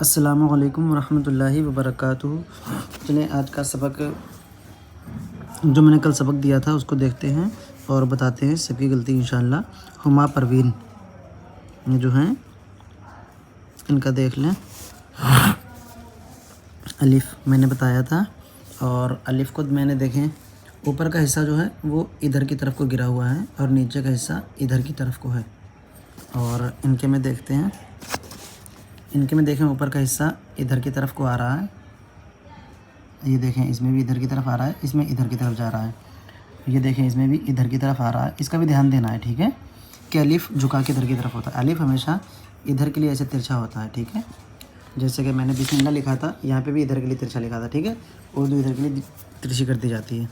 अस्सलामुअलैकुम वरहमतुल्लाहि वबरकातुहू। चलिए आज का सबक जो मैंने कल सबक दिया था उसको देखते हैं और बताते हैं सबकी गलती इंशाअल्लाह। हुमा परवीन जो हैं इनका देख लें। अलिफ़ मैंने बताया था और अलिफ़ को मैंने देखें ऊपर का हिस्सा जो है वो इधर की तरफ को गिरा हुआ है और नीचे का हिस्सा इधर की तरफ को है। और इनके में देखते हैं, इनके में देखें ऊपर का हिस्सा इधर की तरफ को आ रहा है। ये देखें इसमें भी इधर की तरफ आ रहा है, इसमें इधर की तरफ जा रहा है। ये देखें इसमें भी इधर की तरफ आ रहा है। इसका भी ध्यान देना है, ठीक है, कि अलिफ़ झुका के इधर की तरफ होता है। अलिफ़ हमेशा इधर के लिए ऐसे तिरछा होता है, ठीक है। जैसे कि मैंने बिस्मिल्लाह लिखा था, यहाँ पे भी इधर के लिए तिरछा लिखा था, ठीक है। उर्दू इधर के लिए तिरछी कर दी जाती है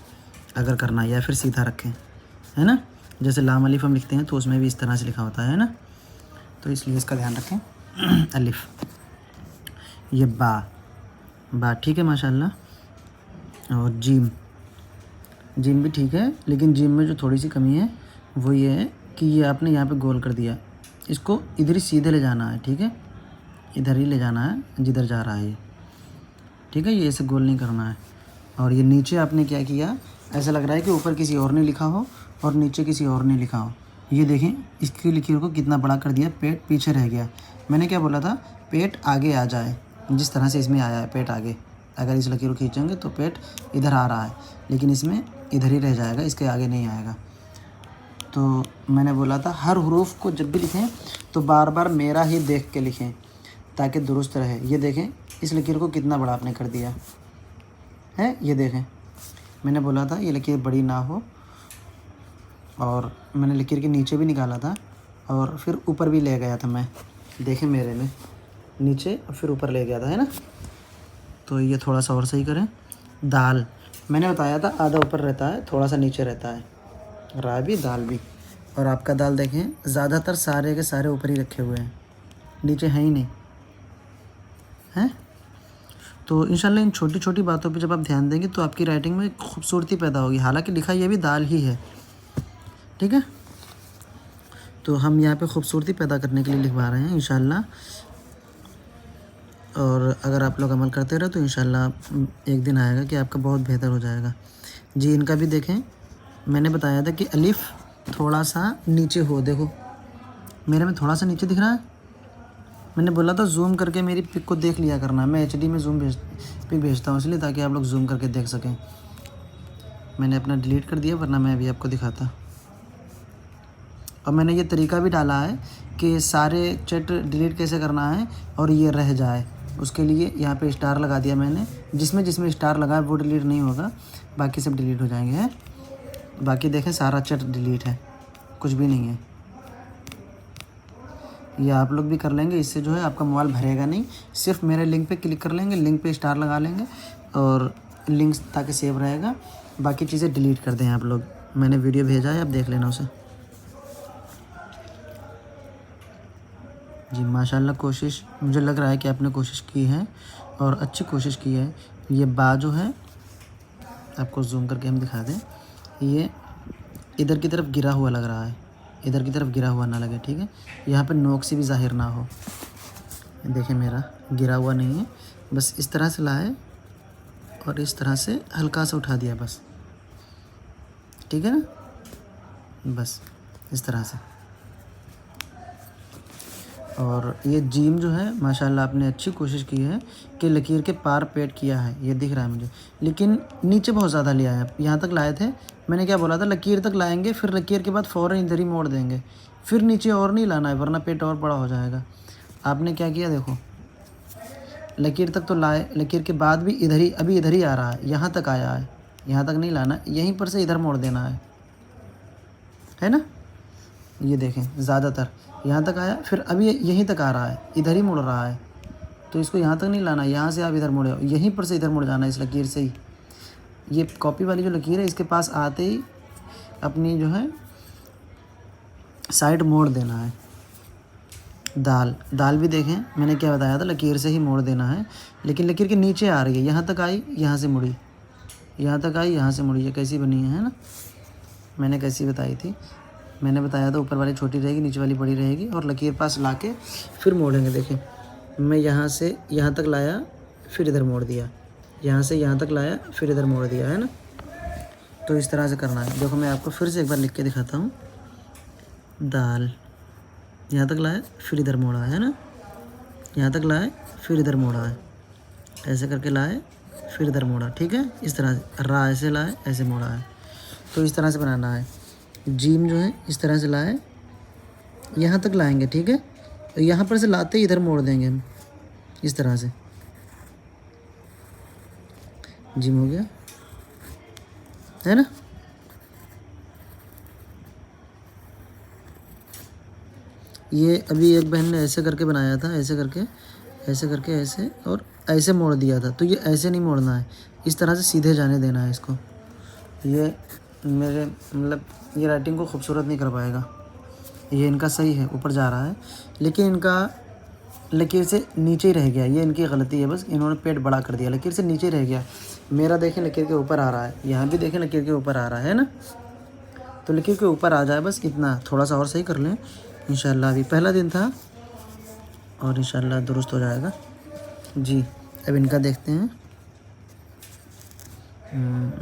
अगर करना है, या फिर सीधा रखें, है ना। जैसे लाम अलिफ़ हम लिखते हैं तो उसमें भी इस तरह से लिखा होता है ना, तो इसलिए इसका ध्यान रखें। अलिफ़, ये बा ठीक है माशाल्लाह। और जीम भी ठीक है, लेकिन जीम में जो थोड़ी सी कमी है वो ये है कि ये आपने यहाँ पे गोल कर दिया। इसको इधर ही सीधे ले जाना है, ठीक है, इधर ही ले जाना है जिधर जा रहा है ये, ठीक है। ये ऐसे गोल नहीं करना है। और ये नीचे आपने क्या किया, ऐसा लग रहा है कि ऊपर किसी और ने लिखा हो और नीचे किसी और ने लिखा हो। ये देखें इसकी लकीर को कितना बड़ा कर दिया, पेट पीछे रह गया। मैंने क्या बोला था, पेट आगे आ जाए, जिस तरह से इसमें आया है पेट आगे। अगर इस लकीर को खींचेंगे तो पेट इधर आ रहा है, लेकिन इसमें इधर ही रह जाएगा, इसके आगे नहीं आएगा। तो मैंने बोला था हर हरूफ को जब भी लिखें तो बार बार मेरा ही देख के लिखें ताकि दुरुस्त रहे। ये देखें इस लकीर को कितना बड़ा आपने कर दिया है। ये देखें मैंने बोला था ये लकीर बड़ी ना हो, और मैंने लकीर के नीचे भी निकाला था और फिर ऊपर भी ले गया था मैं। देखें मेरे में नीचे और फिर ऊपर ले गया था, है ना। तो ये थोड़ा सा और सही करें। दाल मैंने बताया था आधा ऊपर रहता है, थोड़ा सा नीचे रहता है, रा भी दाल भी। और आपका दाल देखें ज़्यादातर सारे के सारे ऊपर ही रखे हुए हैं, नीचे हैं ही नहीं, हैं। तो इंशाल्लाह इन छोटी छोटी बातों पे जब आप ध्यान देंगे तो आपकी राइटिंग में खूबसूरती पैदा होगी। हालांकि लिखा ये भी दाल ही है, ठीक है। तो हम यहाँ पे खूबसूरती पैदा करने के लिए लिखवा रहे हैं इंशाल्लाह। और अगर आप लोग अमल करते रहे तो इंशाल्लाह एक दिन आएगा कि आपका बहुत बेहतर हो जाएगा। जी इनका भी देखें, मैंने बताया था कि अलिफ़ थोड़ा सा नीचे हो, देखो मेरे में थोड़ा सा नीचे दिख रहा है। मैंने बोला था जूम करके मेरी पिक को देख लिया करना। मैं HD में पिक भेजता हूँ इसलिए, ताकि आप लोग जूम करके देख सकें। मैंने अपना डिलीट कर दिया, वरना मैं अभी आपको दिखाता। और मैंने ये तरीका भी डाला है कि सारे चैट डिलीट कैसे करना है और ये रह जाए, उसके लिए यहाँ पे स्टार लगा दिया मैंने। जिसमें जिसमें स्टार लगा है वो डिलीट नहीं होगा, बाकी सब डिलीट हो जाएंगे, हैं। बाकी देखें सारा चैट डिलीट है, कुछ भी नहीं है। ये आप लोग भी कर लेंगे, इससे जो है आपका मोबाइल भरेगा नहीं। सिर्फ मेरे लिंक पे क्लिक कर लेंगे, लिंक पे स्टार लगा लेंगे और लिंक ताकि सेव रहेगा। बाकी चीज़ें डिलीट कर दें आप लोग। मैंने वीडियो भेजा है, आप देख लेना उसे। जी माशाल्लाह, कोशिश मुझे लग रहा है कि आपने कोशिश की है और अच्छी कोशिश की है। ये बा जो है आपको जूम करके हम दिखा दें, ये इधर की तरफ गिरा हुआ लग रहा है, इधर की तरफ गिरा हुआ ना लगे, ठीक है। यहाँ पे नोक से भी ज़ाहिर ना हो। देखें मेरा गिरा हुआ नहीं है, बस इस तरह से लाए और इस तरह से हल्का सा उठा दिया बस, ठीक है ना, बस इस तरह से। और ये जीम जो है माशाल्लाह आपने अच्छी कोशिश की है कि लकीर के पार पेट किया है, ये दिख रहा है मुझे। लेकिन नीचे बहुत ज़्यादा लिया है, यहाँ तक लाए थे। मैंने क्या बोला था, लकीर तक लाएंगे, फिर लकीर के बाद फ़ौरन इधर ही मोड़ देंगे, फिर नीचे और नहीं लाना है वरना पेट और बड़ा हो जाएगा। आपने क्या किया, देखो लकीर तक तो लाए, लकीर के बाद भी इधर ही, अभी इधर ही आ रहा है, यहाँ तक आया है, यहाँ तक नहीं लाना, यहीं पर से इधर मोड़ देना है ना। ये देखें ज़्यादातर यहाँ तक आया, फिर अभी यहीं तक आ रहा है, इधर ही मुड़ रहा है। तो इसको यहाँ तक नहीं लाना, यहाँ से आप इधर मुड़े, यहीं पर से इधर मुड़ जाना है इस लकीर से ही। ये कॉपी वाली जो लकीर है इसके पास आते ही अपनी जो है साइड मोड़ देना है। दाल भी देखें मैंने क्या बताया था, लकीर से ही मोड़ देना है, लेकिन लकीर के नीचे आ रही है, यहाँ तक आई, यहाँ से मुड़ी, यहाँ तक आई, यहाँ से मुड़ी। ये कैसी बनी है ना, मैंने कैसी बताई थी, मैंने बताया था ऊपर वाली छोटी रहेगी, नीचे वाली बड़ी रहेगी, और लकीर पास लाके फिर मोड़ेंगे। देखें मैं यहाँ से यहाँ तक लाया, फिर इधर मोड़ दिया, यहाँ से यहाँ तक लाया, फिर इधर मोड़ दिया, है ना। तो इस तरह से करना है। देखो मैं आपको फिर से एक बार लिख के दिखाता हूँ। दाल यहाँ तक लाया, फिर इधर मोड़ा है ना, यहाँ तक लाए, फिर इधर मोड़ा है, ऐसे करके लाए, फिर इधर मोड़ा, ठीक है। इस तरह से रा ऐसे लाए, ऐसे मोड़ा है। तो इस तरह से बनाना है। जीम जो है इस तरह से लाए, यहाँ तक लाएंगे, ठीक है। तो यहाँ पर से लाते ही इधर मोड़ देंगे हम, इस तरह से। जिम हो गया, है ना। ये अभी एक बहन ने ऐसे करके बनाया था, ऐसे करके, ऐसे करके, ऐसे और ऐसे मोड़ दिया था। तो ये ऐसे नहीं मोड़ना है, इस तरह से सीधे जाने देना है इसको। ये मेरे मतलब ये राइटिंग को खूबसूरत नहीं कर पाएगा। ये इनका सही है, ऊपर जा रहा है, लेकिन इनका लकीर से नीचे ही रह गया। ये इनकी गलती है, बस इन्होंने पेट बड़ा कर दिया, लकीर से नीचे रह गया। मेरा देखें लकीर के ऊपर आ रहा है, यहाँ भी देखें लकीर के ऊपर आ रहा है ना। तो लकीर के ऊपर आ जाए बस इतना, थोड़ा सा और सही कर लें इंशाल्लाह। अभी पहला दिन था और इंशाल्लाह दुरुस्त हो जाएगा जी। अब इनका देखते हैं।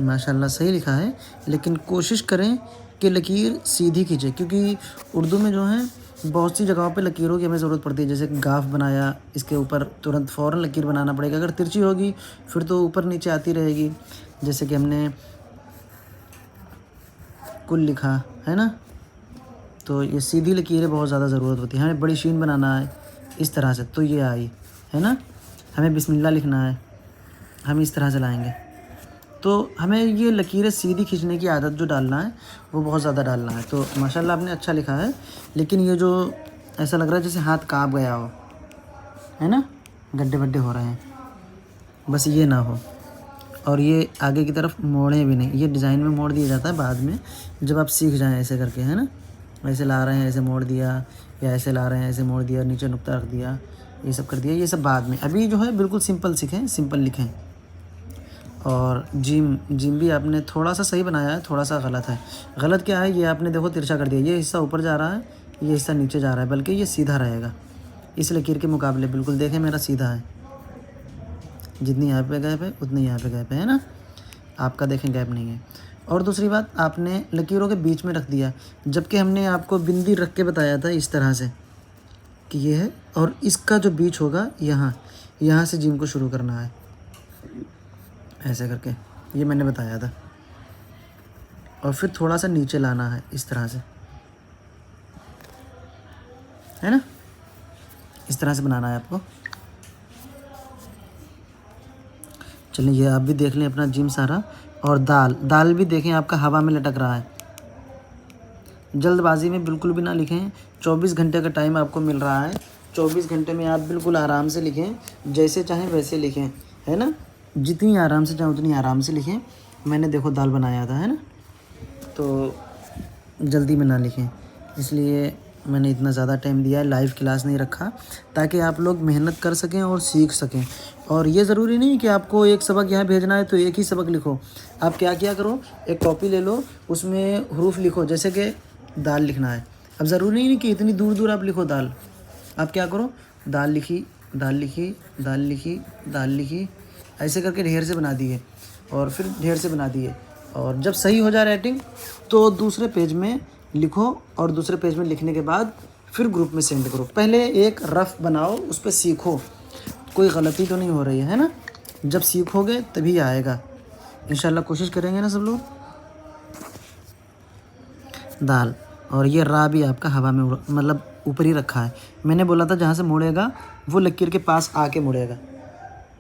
माशाल्लाह सही लिखा है, लेकिन कोशिश करें कि लकीर सीधी खींचे, क्योंकि उर्दू में जो है बहुत सी जगहों पे लकीरों की हमें ज़रूरत पड़ती है। जैसे गाफ बनाया, इसके ऊपर तुरंत फ़ौरन लकीर बनाना पड़ेगा। अगर तिरछी होगी फिर तो ऊपर नीचे आती रहेगी। जैसे कि हमने कुल लिखा है ना, तो ये सीधी लकीरें बहुत ज़्यादा ज़रूरत होती है। हमें बड़ी शीन बनाना है इस तरह से, तो ये आई है ना। हमें बिस्मिल्लाह लिखना है, हम इस तरह से लाएंगे। तो हमें ये लकीरें सीधी खींचने की आदत जो डालना है वो बहुत ज़्यादा डालना है। तो माशाल्लाह आपने अच्छा लिखा है, लेकिन ये जो ऐसा लग रहा है जैसे हाथ काँप गया हो, है ना, गड्ढे वड्ढे हो रहे हैं, बस ये ना हो। और ये आगे की तरफ मोड़े भी नहीं, ये डिज़ाइन में मोड़ दिया जाता है बाद में, जब आप सीख जाएँ ऐसे करके, है ना। ऐसे ला रहे हैं, ऐसे मोड़ दिया, या ऐसे ला रहे हैं, ऐसे मोड़ दिया, नीचे नुक्ता रख दिया, ये सब कर दिया, ये सब बाद में। अभी जो है बिल्कुल सिंपल सीखें, सिंपल लिखें। और जिम भी आपने थोड़ा सा सही बनाया है, थोड़ा सा गलत है। गलत क्या है, ये आपने देखो तिरछा कर दिया, ये हिस्सा ऊपर जा रहा है, ये हिस्सा नीचे जा रहा है, बल्कि ये सीधा रहेगा इस लकीर के मुकाबले। बिल्कुल देखें मेरा सीधा है, जितनी यहाँ पे गैप है उतनी यहाँ पे गैप है ना। आपका देखें गैप नहीं है। और दूसरी बात, आपने लकीरों के बीच में रख दिया, जबकि हमने आपको बिंदी रख के बताया था इस तरह से कि ये है, और इसका जो बीच होगा यहाँ से जिम को शुरू करना है, ऐसे करके, ये मैंने बताया था। और फिर थोड़ा सा नीचे लाना है इस तरह से, है ना। इस तरह से बनाना है आपको। चलिए ये आप भी देख लें अपना जिम सारा। और दाल भी देखें, आपका हवा में लटक रहा है। जल्दबाजी में बिल्कुल भी ना लिखें। 24 घंटे का टाइम आपको मिल रहा है, 24 घंटे में आप बिल्कुल आराम से लिखें, जैसे चाहें वैसे लिखें, है ना। जितनी आराम से चाहें उतनी आराम से लिखें। मैंने देखो दाल बनाया था, है ना, तो जल्दी में ना लिखें, इसलिए मैंने इतना ज़्यादा टाइम दिया है। लाइव क्लास नहीं रखा ताकि आप लोग मेहनत कर सकें और सीख सकें। और ये ज़रूरी नहीं कि आपको एक सबक यहाँ भेजना है तो एक ही सबक लिखो। आप क्या क्या करो, एक कॉपी ले लो, उसमें हरूफ लिखो, जैसे कि दाल लिखना है। अब ज़रूरी नहीं कि इतनी दूर दूर आप लिखो दाल। आप क्या करो, दाल लिखी, दाल लिखी, दाल लिखी, दाल लिखी, ऐसे करके ढेर से बना दिए, और फिर ढेर से बना दिए। और जब सही हो जाए राइटिंग तो दूसरे पेज में लिखो, और दूसरे पेज में लिखने के बाद फिर ग्रुप में सेंड करो। पहले एक रफ बनाओ, उस पर सीखो, कोई गलती तो नहीं हो रही है ना। जब सीखोगे तभी आएगा इंशाल्लाह। कोशिश करेंगे ना सब लोग। दाल, और ये रा भी आपका हवा में मतलब ऊपर ही रखा है। मैंने बोला था जहाँ से मुड़ेगा वो लकीर के पास आके मुड़ेगा,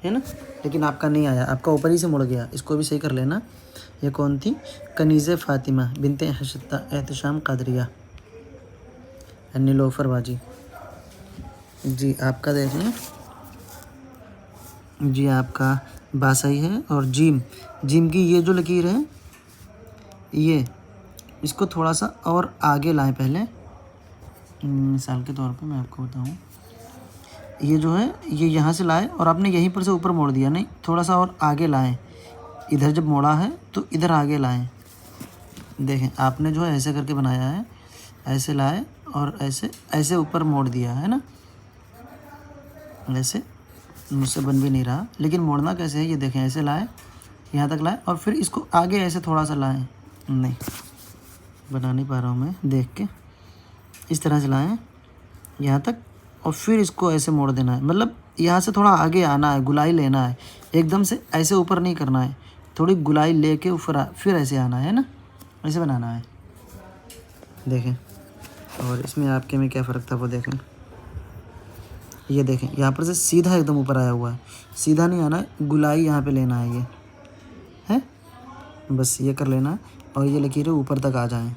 है ना, लेकिन आपका नहीं आया, आपका ऊपर ही से मुड़ गया। इसको भी सही कर लेना। ये कौन थी, कनीज़े फ़ातिमा बिनते हशता एहतशाम कादरिया नीलोफर बाजी जी। आपका देख लें जी, आपका बा सही है। और जिम की ये जो लकीर है, ये इसको थोड़ा सा और आगे लाएं। पहले मिसाल के तौर पे मैं आपको बताऊं, ये जो है ये यहाँ से लाए और आपने यहीं पर से ऊपर मोड़ दिया, नहीं, थोड़ा सा और आगे लाएं। इधर जब मोड़ा है तो इधर आगे लाएं। देखें आपने जो है ऐसे करके बनाया है, ऐसे लाए और ऐसे ऐसे ऊपर मोड़ दिया है ना। ऐसे मुझसे बन भी नहीं रहा, लेकिन मोड़ना कैसे है ये देखें। ऐसे लाए, यहाँ तक लाए और फिर इसको आगे ऐसे थोड़ा सा लाएं। नहीं बना नहीं पा रहा हूँ मैं देख के। इस तरह से लाएं यहाँ तक और फिर इसको ऐसे मोड़ देना है। मतलब यहाँ से थोड़ा आगे आना है, गुलाई लेना है, एकदम से ऐसे ऊपर नहीं करना है। थोड़ी गुलाई लेके ऊपर फिर ऐसे आना है ना, ऐसे बनाना है। देखें, और इसमें आपके में क्या फ़र्क था वो देखें। ये देखें यहाँ पर से सीधा एकदम ऊपर आया हुआ है, सीधा नहीं आना है, गुलाई यहाँ पे लेना है। ये है, बस ये कर लेना है और ये लकीरें ऊपर तक आ जाएं।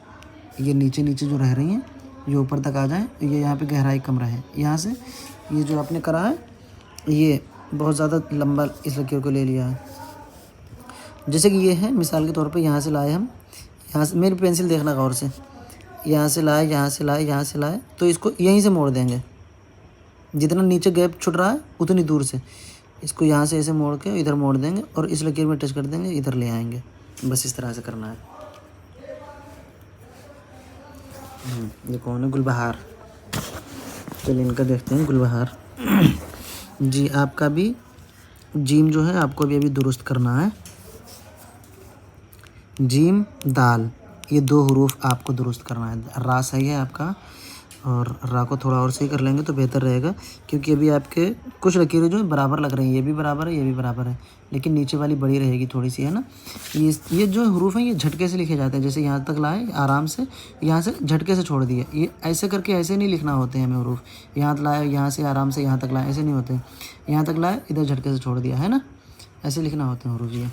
ये नीचे नीचे जो रह रही हैं ये ऊपर तक आ जाएं। ये यहाँ पे गहराई कम रहे। यहाँ से ये जो आपने करा है ये बहुत ज़्यादा लंबा इस लकीर को ले लिया है। जैसे कि ये है, मिसाल के तौर पे यहाँ से लाए हम, यहाँ से मेरी पेंसिल देखना गौर से, यहाँ से लाए, यहाँ से लाए, यहाँ से लाए, तो इसको यहीं से मोड़ देंगे। जितना नीचे गैप छुट रहा है उतनी दूर से इसको यहाँ से ऐसे मोड़ के इधर मोड़ देंगे और इस लकीर में टच कर देंगे, इधर ले आएंगे। बस इस तरह से करना है। ये कौन है? गुलबहार। चलिए इनका देखते हैं। गुलबहार जी, आपका भी जीम जो है आपको भी अभी दुरुस्त करना है। जीम दाल, ये 2 हरूफ आपको दुरुस्त करना है। रा सही है आपका, और रा को थोड़ा और सही कर लेंगे तो बेहतर रहेगा, क्योंकि अभी आपके कुछ लकीरें जो बराबर लग रही हैं। ये भी बराबर है, ये भी बराबर है, लेकिन नीचे वाली बड़ी रहेगी थोड़ी सी, है ना। ये जो हरूफ हैं ये झटके से लिखे जाते हैं। जैसे यहाँ तक लाए आराम से, यहाँ से झटके से छोड़ दिए। ये ऐसे करके ऐसे नहीं लिखना होते हैं हमें हरूफ। यहाँ लाए, यहाँ से आराम से यहाँ तक लाए, ऐसे नहीं होते। यहाँ तक लाए, इधर झटके से छोड़ दिया, है ना, ऐसे लिखना होते हैं हरूफ। ये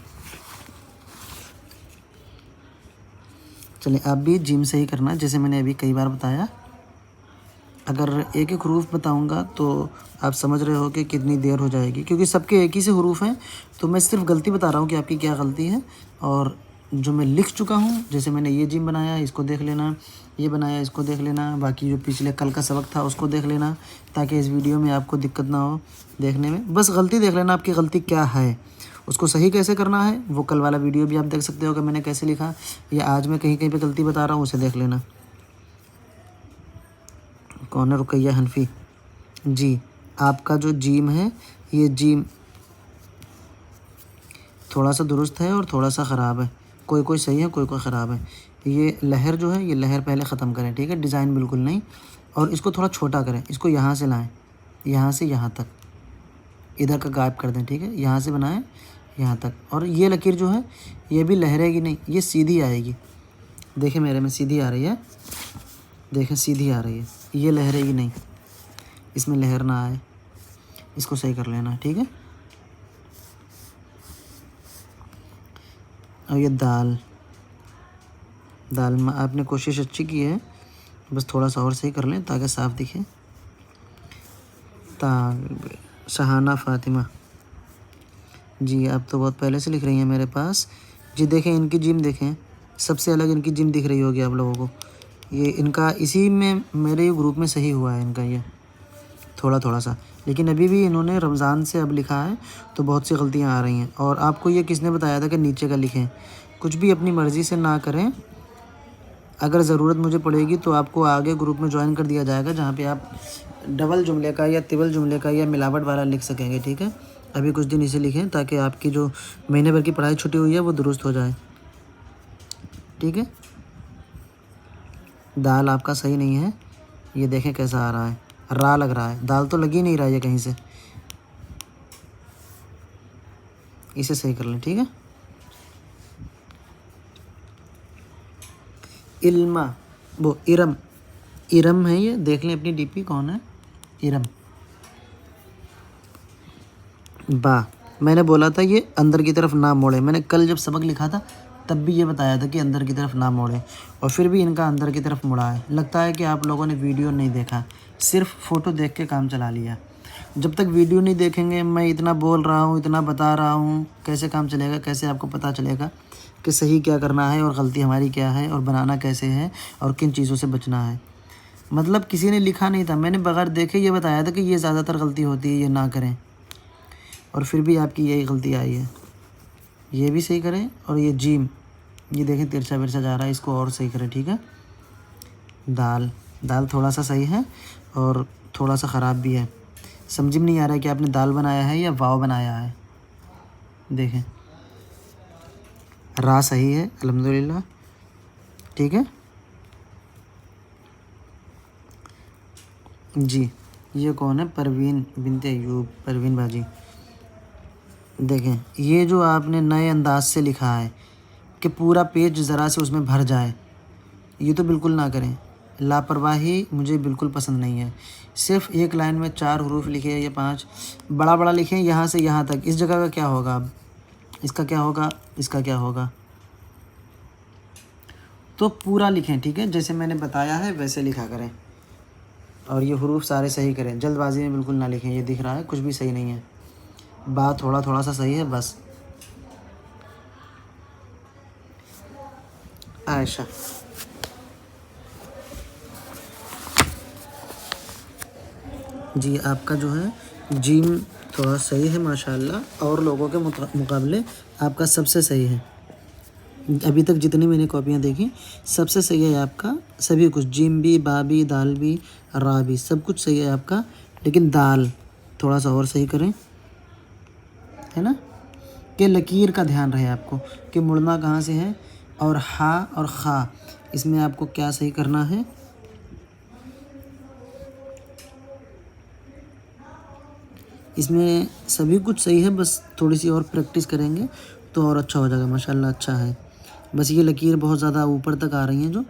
चलिए आप भी जिम से ही करना, जैसे मैंने अभी कई बार बताया। अगर एक एक हरूफ बताऊंगा तो आप समझ रहे हो कि कितनी देर हो जाएगी, क्योंकि सबके एक ही से हरूफ हैं। तो मैं सिर्फ गलती बता रहा हूँ कि आपकी क्या गलती है, और जो मैं लिख चुका हूँ, जैसे मैंने ये जिम बनाया इसको देख लेना, ये बनाया इसको देख लेना, बाकी जो पिछले कल का सबक था उसको देख लेना, ताकि इस वीडियो में आपको दिक्कत ना हो देखने में। बस गलती देख लेना, आपकी गलती क्या है, उसको सही कैसे करना है वो कल वाला वीडियो भी आप देख सकते हो कि मैंने कैसे लिखा, या आज मैं कहीं कहीं पे गलती बता रहा हूँ उसे देख लेना। कौन है? रुकैया हनफी जी। आपका जो जीम है ये जीम थोड़ा सा दुरुस्त है और थोड़ा सा ख़राब है, कोई कोई सही है, कोई कोई ख़राब है। ये लहर जो है ये लहर पहले ख़त्म करें, ठीक है, डिज़ाइन बिल्कुल नहीं, और इसको थोड़ा छोटा करें। इसको यहाँ से लाएं, यहाँ से यहाँ तक, इधर का गायब कर दें, ठीक है, यहाँ से बनाएं यहाँ तक। और ये लकीर जो है ये भी लहरेगी नहीं, ये सीधी आएगी। देखें मेरे में सीधी आ रही है, देखें सीधी आ रही है, ये लहरेगी नहीं, इसमें लहर ना आए, इसको सही कर लेना, ठीक है। और ये दाल में आपने कोशिश अच्छी की है, बस थोड़ा सा और सही कर लें ताकि साफ दिखे। शहाना फ़ातिमा जी, आप तो बहुत पहले से लिख रही हैं मेरे पास जी। देखें इनकी जिम देखें, सबसे अलग इनकी जिम दिख रही होगी आप लोगों को। ये इनका इसी में मेरे ग्रुप में सही हुआ है इनका ये थोड़ा थोड़ा सा, लेकिन अभी भी इन्होंने रमज़ान से अब लिखा है तो बहुत सी गलतियां आ रही हैं। और आपको ये किसने बताया था कि नीचे का लिखें? कुछ भी अपनी मर्ज़ी से ना करें। अगर ज़रूरत मुझे पड़ेगी तो आपको आगे ग्रुप में ज्वाइन कर दिया जाएगा, जहाँ पे आप डबल जुमले का या तिबल जुमले का या मिलावट वाला लिख सकेंगे, ठीक है। अभी कुछ दिन इसे लिखें ताकि आपकी जो महीने भर की पढ़ाई छुट्टी हुई है वो दुरुस्त हो जाए, ठीक है। दाल आपका सही नहीं है, ये देखें कैसा आ रहा है, रा लग रहा है, दाल तो लग ही नहीं रहा है कहीं से। इसे सही कर लें, ठीक है। इल्मा, वो इरम है, ये देख लें अपनी डीपी कौन है, इरम। बा, मैंने बोला था ये अंदर की तरफ ना मोड़े। मैंने कल जब सबक लिखा था तब भी ये बताया था कि अंदर की तरफ ना मोड़े, और फिर भी इनका अंदर की तरफ मुड़ा है। लगता है कि आप लोगों ने वीडियो नहीं देखा, सिर्फ फ़ोटो देख के काम चला लिया। जब तक वीडियो नहीं देखेंगे, मैं इतना बोल रहा हूँ, इतना बता रहा हूँ, कैसे काम चलेगा? कैसे आपको पता चलेगा कि सही क्या करना है और गलती हमारी क्या है और बनाना कैसे है और किन चीज़ों से बचना है? मतलब किसी ने लिखा नहीं था, मैंने बगैर देखे ये बताया था कि ये ज़्यादातर गलती होती है, ये ना करें, और फिर भी आपकी यही गलती आई है। ये भी सही करें, और ये जीम, ये देखें तिरछा बिरछा जा रहा है, इसको और सही करें, ठीक है। दाल थोड़ा सा सही है और थोड़ा सा ख़राब भी है, समझ में नहीं आ रहा है कि आपने दाल बनाया है या वाव बनाया है। देखें, रा सही है अल्हम्दुलिल्लाह। ठीक है जी। ये कौन है? परवीन बिनते अयूब, परवीन बाजी। देखें, ये जो आपने नए अंदाज से लिखा है कि पूरा पेज ज़रा से उसमें भर जाए, ये तो बिल्कुल ना करें। लापरवाही मुझे बिल्कुल पसंद नहीं है। सिर्फ एक लाइन में 4 हरूफ लिखे या 5, बड़ा बड़ा लिखें यहाँ से यहाँ तक। इस जगह का क्या होगा अब? इसका क्या होगा? इसका क्या होगा? तो पूरा लिखें, ठीक है, जैसे मैंने बताया है वैसे लिखा करें। और ये हरूफ सारे सही करें, जल्दबाजी में बिल्कुल ना लिखें। ये दिख रहा है कुछ भी सही नहीं है, बात थोड़ा थोड़ा सा सही है बस। आयशा, जी आपका जो है जीम थोड़ा सही है माशाल्लाह, और लोगों के मुकाबले आपका सबसे सही है। अभी तक जितनी मैंने कॉपियाँ देखी सबसे सही है आपका, सभी कुछ, जीम भी, बा भी, दाल भी, रा भी, सब कुछ सही है आपका। लेकिन दाल थोड़ा सा और सही करें, है ना, कि लकीर का ध्यान रहे आपको कि मुड़ना कहाँ से है। और हा और खा, इसमें आपको क्या सही करना है। इसमें सभी कुछ सही है, बस थोड़ी सी और प्रैक्टिस करेंगे तो और अच्छा हो जाएगा माशाल्लाह। अच्छा है, बस ये लकीर बहुत ज़्यादा ऊपर तक आ रही हैं जो,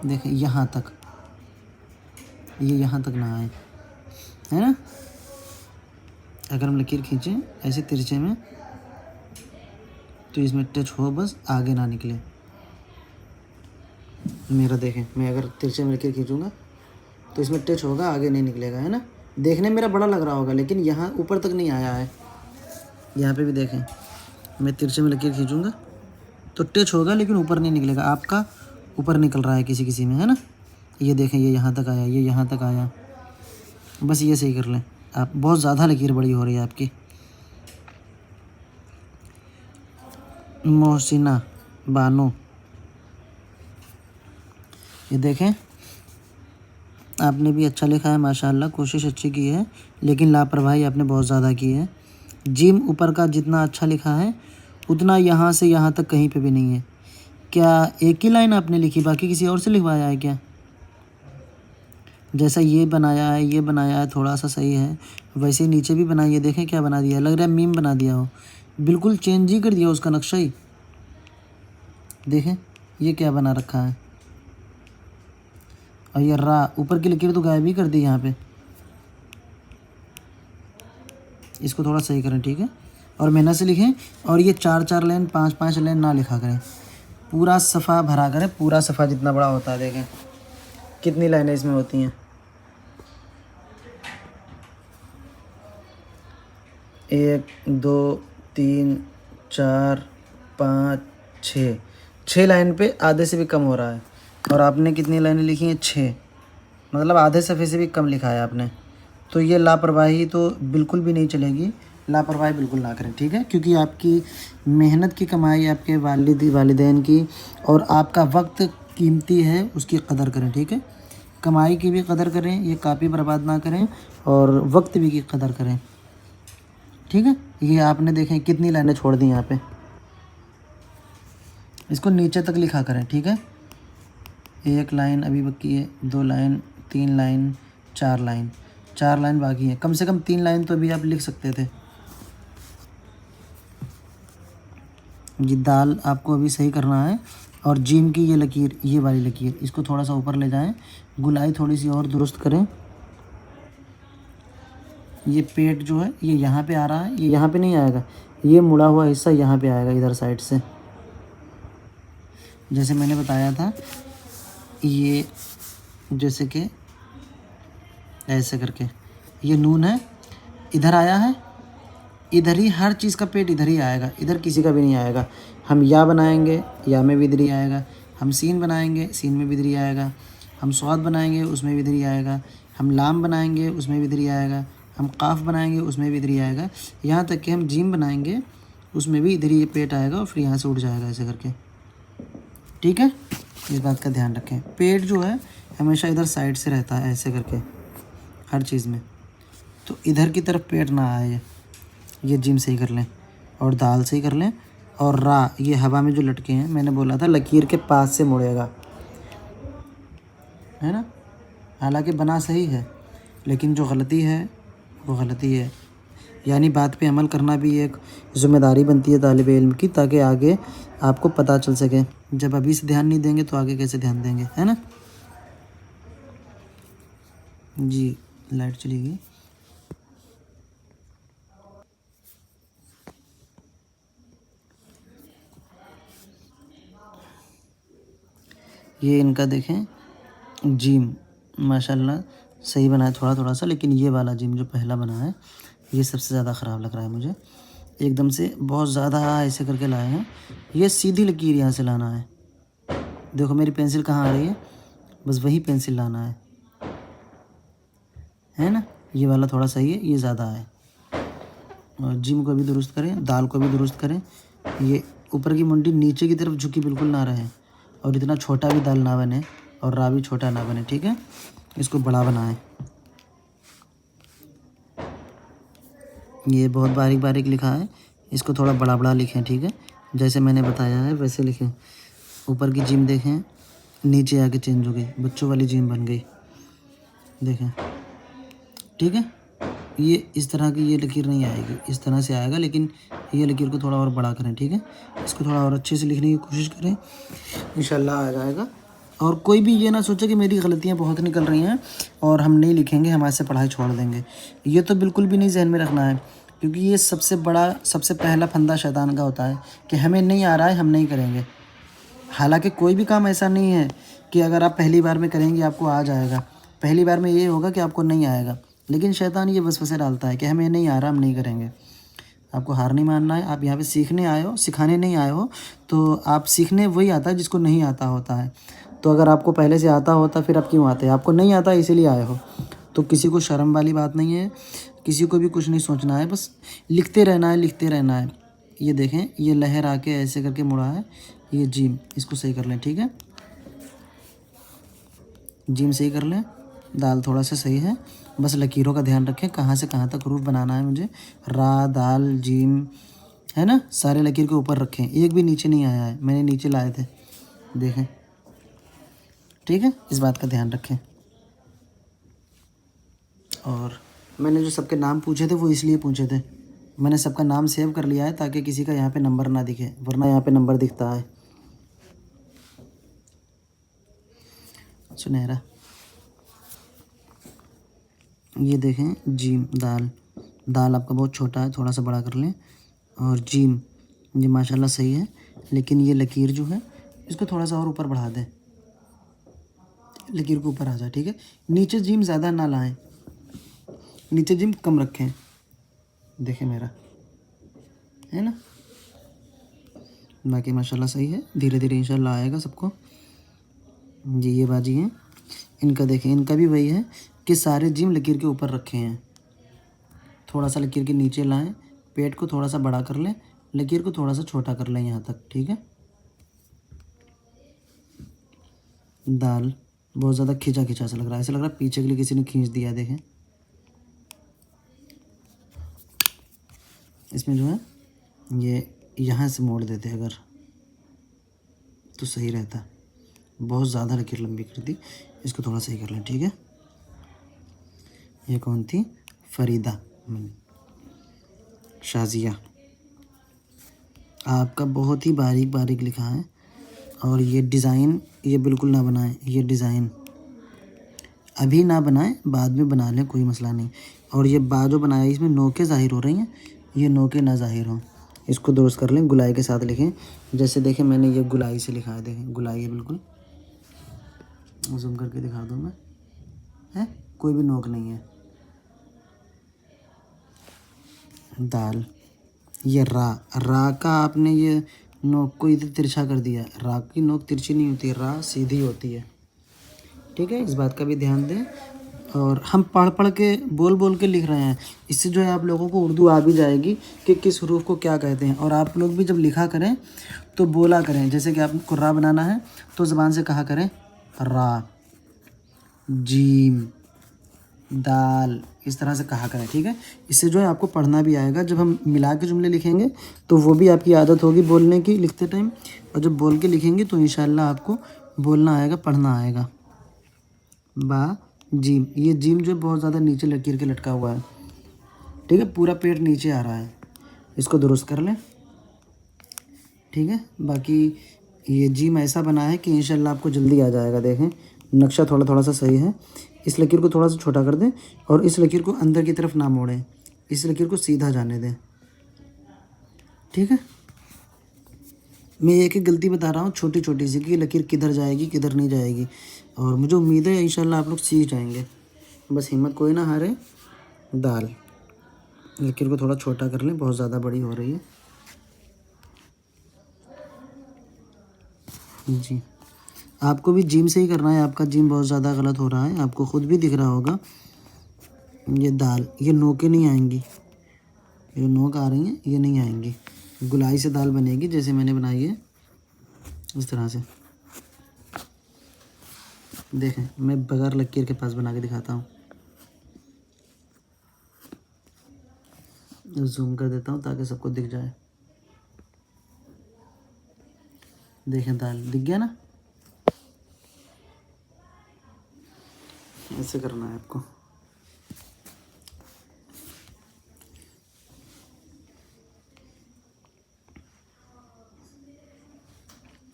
देखें यहाँ तक, ये यहाँ तक ना आए, है ना। अगर हम लकीर खींचें ऐसे तिरछे में तो इसमें टच हो, बस आगे ना निकले। मेरा देखें, मैं अगर तिरछे में लकीर खींचूँगा तो इसमें टच होगा, आगे नहीं निकलेगा, है ना। देखने में मेरा बड़ा लग रहा होगा लेकिन यहाँ ऊपर तक नहीं आया है। यहाँ पे भी देखें, मैं तिरछे में लकीर खींचूँगा तो टच होगा लेकिन ऊपर नहीं निकलेगा। आपका ऊपर निकल रहा है किसी किसी में, है ना। ये देखें, ये यहाँ तक आया, ये यहाँ तक आया, बस ये सही कर लें आप। बहुत ज़्यादा लकीर बड़ी हो रही है आपकी। मोहसिना बानो, ये देखें, आपने भी अच्छा लिखा है माशाल्लाह, कोशिश अच्छी की है, लेकिन लापरवाही आपने बहुत ज़्यादा की है। जिम ऊपर का जितना अच्छा लिखा है उतना यहाँ से यहाँ तक कहीं पे भी नहीं है। क्या एक ही लाइन आपने लिखी, बाकी किसी और से लिखवाया है क्या? जैसा ये बनाया है, ये बनाया है, थोड़ा सा सही है, वैसे ही नीचे भी बनाइए। देखें क्या बना दिया, लग रहा है मीम बना दिया हो, बिल्कुल चेंज ही कर दिया उसका नक्शा ही। देखें ये क्या बना रखा है, और ये रा, ऊपर की लकीर तो गायब ही कर दी यहाँ पे। इसको थोड़ा सही करें, ठीक है, और मेहनत से लिखें। और ये 4-4 लाइन, 5-5 लाइन ना लिखा करें, पूरा सफ़ा भरा करें, पूरा सफ़ा जितना बड़ा होता है। देखें कितनी लाइनें इसमें होती हैं, 1 2 3 4 5 6, 6 लाइन पे आधे से भी कम हो रहा है। और आपने कितनी लाइनें लिखी हैं? 6, मतलब आधे सफ़े से भी कम लिखा है आपने। तो ये लापरवाही तो बिल्कुल भी नहीं चलेगी, लापरवाही बिल्कुल ना करें, ठीक है, क्योंकि आपकी मेहनत की कमाई, आपके वालिदैन की, और आपका वक्त कीमती है, उसकी कदर करें, ठीक है। कमाई की भी कदर करें, ये कापी बर्बाद ना करें, और वक्त भी की कदर करें, ठीक है। ये आपने देखें कितनी लाइनें छोड़ दी यहाँ पे, इसको नीचे तक लिखा करें, ठीक है। 1 लाइन अभी बाकी है, 2 लाइन, 3 लाइन, 4 लाइन, 4 लाइन बाकी है। कम से कम 3 लाइन तो अभी आप लिख सकते थे। ये दाल आपको अभी सही करना है। और जीम की ये लकीर, ये वाली लकीर, इसको थोड़ा सा ऊपर ले जाएं, गुलाई थोड़ी सी और दुरुस्त करें। ये पेट जो है ये यहाँ पे आ रहा है, ये यहाँ पे नहीं आएगा, ये मुड़ा हुआ हिस्सा यहाँ पे आएगा, इधर साइड से, जैसे मैंने बताया था। ये जैसे कि ऐसे करके, ये नून है, इधर आया है, इधर ही हर चीज़ का पेट इधर ही आएगा, इधर किसी का भी नहीं आएगा। हम या बनाएंगे, या में भी इधर ही आएगा। हम सीन बनाएंगे, सीन में भी इधर ही आएगा। हम स्वाद बनाएंगे, उसमें भी इधर ही आएगा। हम लाम बनाएंगे, उसमें भी इधर ही आएगा। हम काफ बनाएंगे, उसमें भी इधर ही आएगा। यहाँ तक कि हम जीम बनाएंगे, उसमें भी इधर ही ये पेट आएगा, और फिर यहाँ से उठ जाएगा ऐसे करके, ठीक है। इस बात का ध्यान रखें। पेट जो है हमेशा इधर साइड से रहता है, ऐसे करके हर चीज़ में। तो इधर की तरफ पेट ना आए, ये जिम सही कर लें और दाल सही कर लें। और रा, ये हवा में जो लटके हैं, मैंने बोला था लकीर के पास से मुड़ेगा, है ना। हालांकि बना सही है, लेकिन जो गलती है वो गलती है। यानी बात पे अमल करना भी एक ज़िम्मेदारी बनती है तालिब इल्म की, ताकि आगे आपको पता चल सके। जब अभी से ध्यान नहीं देंगे तो आगे कैसे ध्यान देंगे, है ना। जी, लाइट चली गई। ये इनका देखें जिम, माशाल्लाह सही बना है थोड़ा थोड़ा सा, लेकिन ये वाला जिम जो पहला बना है ये सबसे ज़्यादा ख़राब लग रहा है मुझे। एकदम से बहुत ज़्यादा ऐसे करके लाए हैं। ये सीधी लकीर यहाँ से लाना है। देखो मेरी पेंसिल कहाँ आ रही है, बस वही पेंसिल लाना है ना। ये वाला थोड़ा सही है, ये ज़्यादा है। और जिम को भी दुरुस्त करें, दाल को भी दुरुस्त करें। ये ऊपर की मुंडी नीचे की तरफ झुकी बिल्कुल ना रहे, और इतना छोटा भी दाल ना बने और रा भी छोटा ना बने, ठीक है। इसको बड़ा बनाएं। ये बहुत बारीक बारीक लिखा है, इसको थोड़ा बड़ा बड़ा लिखें, ठीक है। जैसे मैंने बताया है वैसे लिखें। ऊपर की जिम देखें, नीचे आके चेंज हो गई, बच्चों वाली जिम बन गई, देखें, ठीक है। ये इस तरह की ये लकीर नहीं आएगी, इस तरह से आएगा, लेकिन ये लकीर को थोड़ा और बड़ा करें, ठीक है। इसको थोड़ा और अच्छे से लिखने की कोशिश करें, इंशाल्लाह आ जाएगा। और कोई भी ये ना सोचे कि मेरी गलतियाँ बहुत निकल रही हैं और हम नहीं लिखेंगे, हमारे से पढ़ाई छोड़ देंगे। ये तो बिल्कुल भी नहीं जहन में रखना है, क्योंकि ये सबसे बड़ा, सबसे पहला फंदा शैतान का होता है कि हमें नहीं आ रहा है, हम नहीं करेंगे। हालांकि कोई भी काम ऐसा नहीं है कि अगर आप पहली बार में करेंगे आपको आ जाएगा। पहली बार में ये होगा कि आपको नहीं आएगा, लेकिन शैतान ये वसवसे डालता है कि हमें नहीं आ रहा, हम नहीं करेंगे। आपको हार नहीं मानना है। आप यहाँ पे सीखने आए हो, सिखाने नहीं आए हो। तो आप सीखने वही आता है जिसको नहीं आता होता है। तो अगर आपको पहले से आता होता फिर आप क्यों आते? आपको नहीं आता इसीलिए आए हो। तो किसी को शर्म वाली बात नहीं है, किसी को भी कुछ नहीं सोचना है, बस लिखते रहना है, लिखते रहना है। ये देखें, ये लहर आके ऐसे करके मुड़ा है, ये जिम, इसको सही कर लें, ठीक है। जिम सही कर लें, दाल थोड़ा सा सही है, बस लकीरों का ध्यान रखें कहाँ से कहाँ तक हरूफ बनाना है मुझे। रा, दाल, जिम, है ना, सारे लकीर के ऊपर रखें, एक भी नीचे नहीं आया है, मैंने नीचे लाए थे, देखें, ठीक है। इस बात का ध्यान रखें। और मैंने जो सबके नाम पूछे थे वो इसलिए पूछे थे, मैंने सबका नाम सेव कर लिया है ताकि किसी का यहाँ पे नंबर ना दिखे, वरना यहाँ पे नंबर दिखता है। सुनहरा, ये देखें जीम, दाल, दाल आपका बहुत छोटा है, थोड़ा सा बड़ा कर लें। और जीम, ये माशाल्लाह सही है, लेकिन ये लकीर जो है इसको थोड़ा सा और ऊपर बढ़ा दें, लकीर को ऊपर आ जाए, ठीक है। नीचे जिम ज़्यादा ना लाएं, नीचे जिम कम रखें, देखें मेरा, है ना। बाकी माशाल्लाह सही है, धीरे धीरे इंशाल्लाह आएगा सबको। जी, ये बाजी हैं, इनका देखें, इनका भी वही है कि सारे जिम लकीर के ऊपर रखे हैं। थोड़ा सा लकीर के नीचे लाएं, पेट को थोड़ा सा बड़ा कर लें, लकीर को थोड़ा सा छोटा कर लें यहाँ तक, ठीक है। दाल बहुत ज़्यादा खिंचा खिंचा सा लग रहा है, ऐसा लग रहा है पीछे के लिए किसी ने खींच दिया है, देखें। इसमें जो है ये यहाँ से मोड़ देते अगर तो सही रहता, बहुत ज़्यादा लकीर लंबी कर दी, इसको थोड़ा सही कर लें, ठीक है। ये कौन थी? फरीदा, शाजिया। आपका बहुत ही बारीक बारीक लिखा है। और ये डिज़ाइन ये बिल्कुल ना बनाएं, ये डिज़ाइन अभी ना बनाएं, बाद में बना लें, कोई मसला नहीं। और ये बा जो बनाया इसमें नोकें ज़ाहिर हो रही हैं, ये नोकें ना ज़ाहिर हों, इसको दुरुस्त कर लें, गुलाई के साथ लिखें। जैसे देखें मैंने ये गुलाई से लिखा है, देखें गुलाई है बिल्कुल, जूम करके दिखा दूँ मैं, है कोई भी नोक नहीं है। दाल, ये रा, रा का आपने ये नोक को इधर तिरछा कर दिया, रा की नोक तिरछी नहीं होती, रा सीधी होती है, ठीक है। इस बात का भी ध्यान दें। और हम पढ़ पढ़ के बोल बोल के लिख रहे हैं, इससे जो है आप लोगों को उर्दू आ भी जाएगी कि किस हरूफ को क्या कहते हैं। और आप लोग भी जब लिखा करें तो बोला करें, जैसे कि आपको रा बनाना है तो ज़बान से कहा करें रा, जीम, दाल, इस तरह से कहा करें, ठीक है। इससे जो है आपको पढ़ना भी आएगा। जब हम मिला के जुमले लिखेंगे तो वो भी आपकी आदत होगी बोलने की लिखते टाइम, और जब बोल के लिखेंगे तो इंशाल्लाह आपको बोलना आएगा, पढ़ना आएगा। बा जीम, ये जीम जो बहुत ज़्यादा नीचे लकीर के लटका हुआ है, ठीक है, पूरा पेट नीचे आ रहा है, इसको दुरुस्त कर लें, ठीक है। बाकी ये जीम ऐसा बना है कि इंशाल्लाह आपको जल्दी आ जाएगा। देखें नक्शा थोड़ा थोड़ा सा सही है, इस लकीर को थोड़ा सा छोटा कर दें और इस लकीर को अंदर की तरफ ना मोड़ें, इस लकीर को सीधा जाने दें, ठीक है। मैं एक एक गलती बता रहा हूँ छोटी छोटी सी कि लकीर किधर जाएगी किधर नहीं जाएगी, और मुझे उम्मीद है इंशाल्लाह आप लोग सीख जाएंगे। बस हिम्मत कोई ना हारे। दाल, लकीर को थोड़ा छोटा कर लें, बहुत ज़्यादा बड़ी हो रही है जी। आपको भी जिम से ही करना है, आपका जिम बहुत ज़्यादा गलत हो रहा है, आपको ख़ुद भी दिख रहा होगा। ये दाल, ये नोकें नहीं आएंगी, ये नोक आ रही हैं, ये नहीं आएंगी। गुलाई से दाल बनेगी जैसे मैंने बनाई है, इस तरह से। देखें मैं बगैर लकीर के पास बना के दिखाता हूँ, जूम कर देता हूँ ताकि सबको दिख जाए। देखें दाल दिख गया ना, ऐसे करना है आपको।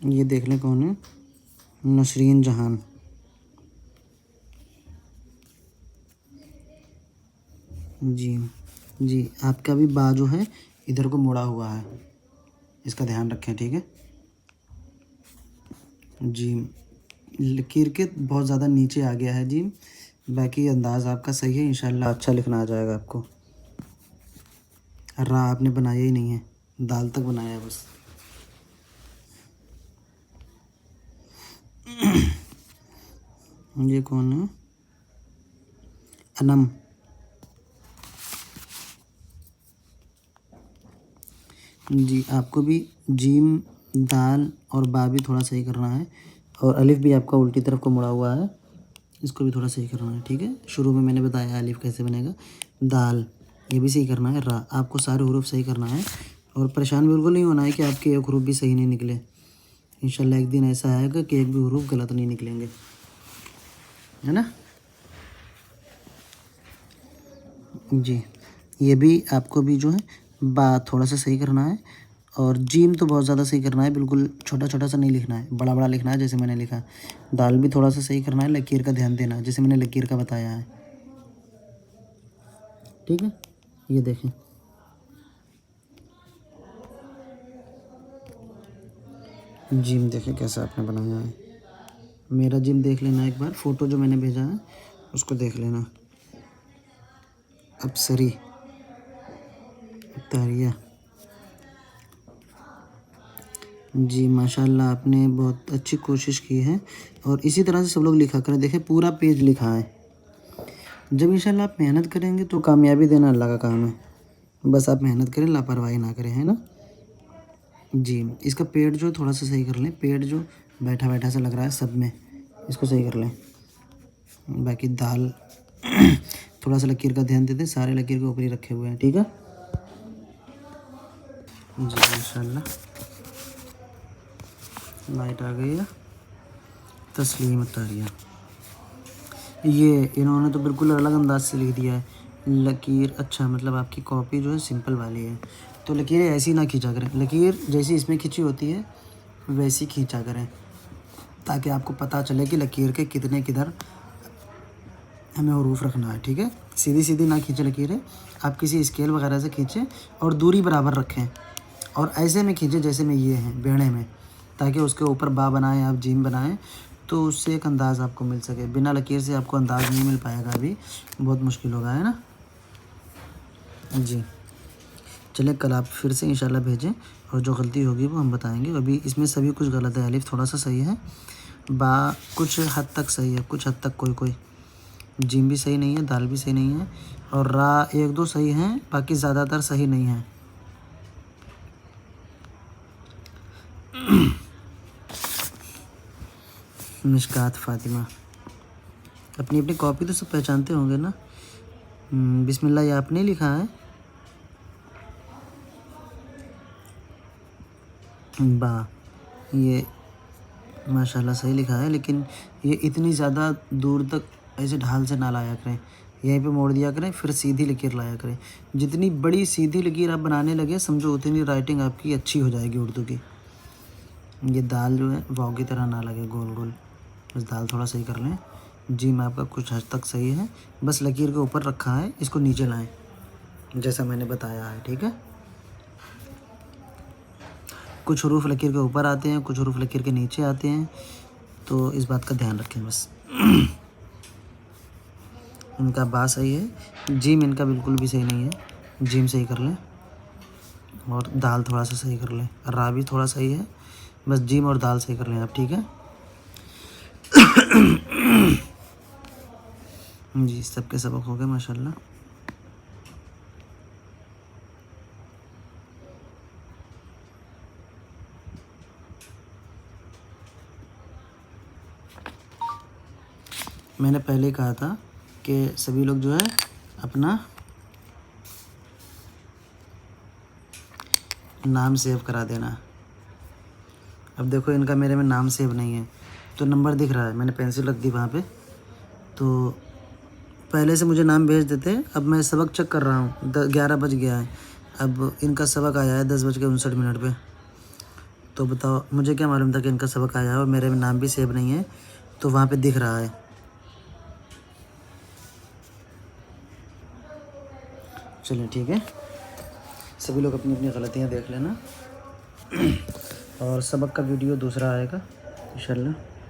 ये देख लें कौन है, नसरीन जहान। जी जी, आपका भी बा जो है इधर को मुड़ा हुआ है, इसका ध्यान रखें, ठीक है जी। लकीर के बहुत ज़्यादा नीचे आ गया है जी, बाकी अंदाज़ आपका सही है, इंशाल्लाह अच्छा लिखना आ जाएगा आपको। रा आपने बनाया ही नहीं है, दाल तक बनाया है बस। ये कौन है, अनम। जी आपको भी जीम, दाल और बा भी थोड़ा सही करना है, और अलिफ भी आपका उल्टी तरफ को मुड़ा हुआ है, इसको भी थोड़ा सही करना है, ठीक है। शुरू में मैंने बताया अलिफ कैसे बनेगा। दाल, ये भी सही करना है। रा, आपको सारे हुरूफ सही करना है, और परेशान बिल्कुल नहीं होना है कि आपके एक हुरूफ भी सही नहीं निकले। इंशाल्लाह एक दिन ऐसा आएगा कि एक भी हुरूफ गलत नहीं निकलेंगे, है ना जी। ये भी आपको भी जो है बा थोड़ा सा सही करना है, और जीम तो बहुत ज़्यादा सही करना है, बिल्कुल छोटा छोटा सा नहीं लिखना है, बड़ा बड़ा लिखना है जैसे मैंने लिखा। दाल भी थोड़ा सा सही करना है, लकीर का ध्यान देना है जैसे मैंने लकीर का बताया है, ठीक है। ये देखें जिम, देखें कैसा आपने बनाया है। मेरा जिम देख लेना एक बार, फ़ोटो जो मैंने भेजा है उसको देख लेना। अप्सरी, तारिया जी, माशाल्लाह आपने बहुत अच्छी कोशिश की है, और इसी तरह से सब लोग लिखा करें। देखें पूरा पेज लिखा है। जब इंशाल्लाह आप मेहनत करेंगे तो कामयाबी देना अल्लाह का काम है, बस आप मेहनत करें, लापरवाही ना करें, है ना जी। इसका पेट जो थोड़ा सा सही कर लें, पेट जो बैठा बैठा सा लग रहा है सब में, इसको सही कर लें। बाकी दाल थोड़ा सा लकीर का ध्यान देते, सारे लकीर के ऊपर ही रखे हुए हैं, ठीक है जी। इंशाल्लाह लाइट आ गई है। तस्लीम तारिया, ये इन्होंने तो बिल्कुल अलग अंदाज से लिख दिया है लकीर। अच्छा मतलब आपकी कॉपी जो है सिंपल वाली है, तो लकीरें ऐसी ना खींचा करें, लकीर जैसी इसमें खींची होती है वैसी खींचा करें, ताकि आपको पता चले कि लकीर के कितने किधर हमें हरूफ रखना है, ठीक है। सीधी सीधी ना खींचे लकीरें, आप किसी स्केल वगैरह से खींचें और दूरी बराबर रखें, और ऐसे में खींचे जैसे में ये हैं बेड़े में, ताकि उसके ऊपर बा बनाएं आप जीम बनाएं तो उससे एक अंदाज़ आपको मिल सके। बिना लकीर से आपको अंदाज़ नहीं मिल पाएगा, अभी बहुत मुश्किल होगा, है ना जी। चलिए कल आप फिर से इंशाल्लाह भेजें, और जो गलती होगी वो हम बताएंगे। अभी इसमें सभी कुछ गलत है, अलिफ थोड़ा सा सही है, बा कुछ हद तक सही है, कुछ हद तक कोई कोई, जीम भी सही नहीं है, दाल भी सही नहीं है, और रा एक दो सही हैं, बाकी ज़्यादातर सही नहीं है। मिशकात फ़ातिमा, अपनी अपनी कॉपी तो सब पहचानते होंगे ना। बिस्मिल्लाह ये आपने लिखा है? वाह, ये माशाल्लाह सही लिखा है, लेकिन ये इतनी ज़्यादा दूर तक ऐसे ढाल से ना लाया करें। यहीं पे मोड़ दिया करें, फिर सीधी लकीर लाया करें। जितनी बड़ी सीधी लकीर आप बनाने लगे समझो उतनी राइटिंग आपकी अच्छी हो जाएगी उर्दू की। ये दाल जो है वाव की तरह ना लगे गोल गोल, बस दाल थोड़ा सही कर लें। जीम आपका कुछ हद तक सही है, बस लकीर के ऊपर रखा है, इसको नीचे लाएं जैसा मैंने बताया है, ठीक है। कुछ हरूफ लकीर के ऊपर आते हैं, कुछ हरूफ लकीर के नीचे आते हैं, तो इस बात का ध्यान रखें बस। इनका बा सही है, जीम इनका बिल्कुल भी सही नहीं है, जीम सही कर लें और दाल थोड़ा सा सही कर लें। रा भी थोड़ा सही है, बस जीम और दाल सही कर लें आप, ठीक है। जी सबके सबक हो गए माशाल्लाह। मैंने पहले कहा था कि सभी लोग जो है अपना नाम सेव करा देना। अब देखो इनका मेरे में नाम सेव नहीं है, तो नंबर दिख रहा है, मैंने पेंसिल रख दी वहाँ पे, तो पहले से मुझे नाम भेज देते। अब मैं सबक चेक कर रहा हूँ, 11 बज गया है, अब इनका सबक आया है 10:59 पे। तो बताओ मुझे क्या मालूम था कि इनका सबक आया है और मेरे में नाम भी सेव नहीं है, तो वहाँ पे दिख रहा है। चलिए ठीक है, सभी लोग अपनी अपनी गलतियाँ देख लेना और सबक का वीडियो दूसरा आएगा इंशाल्लाह।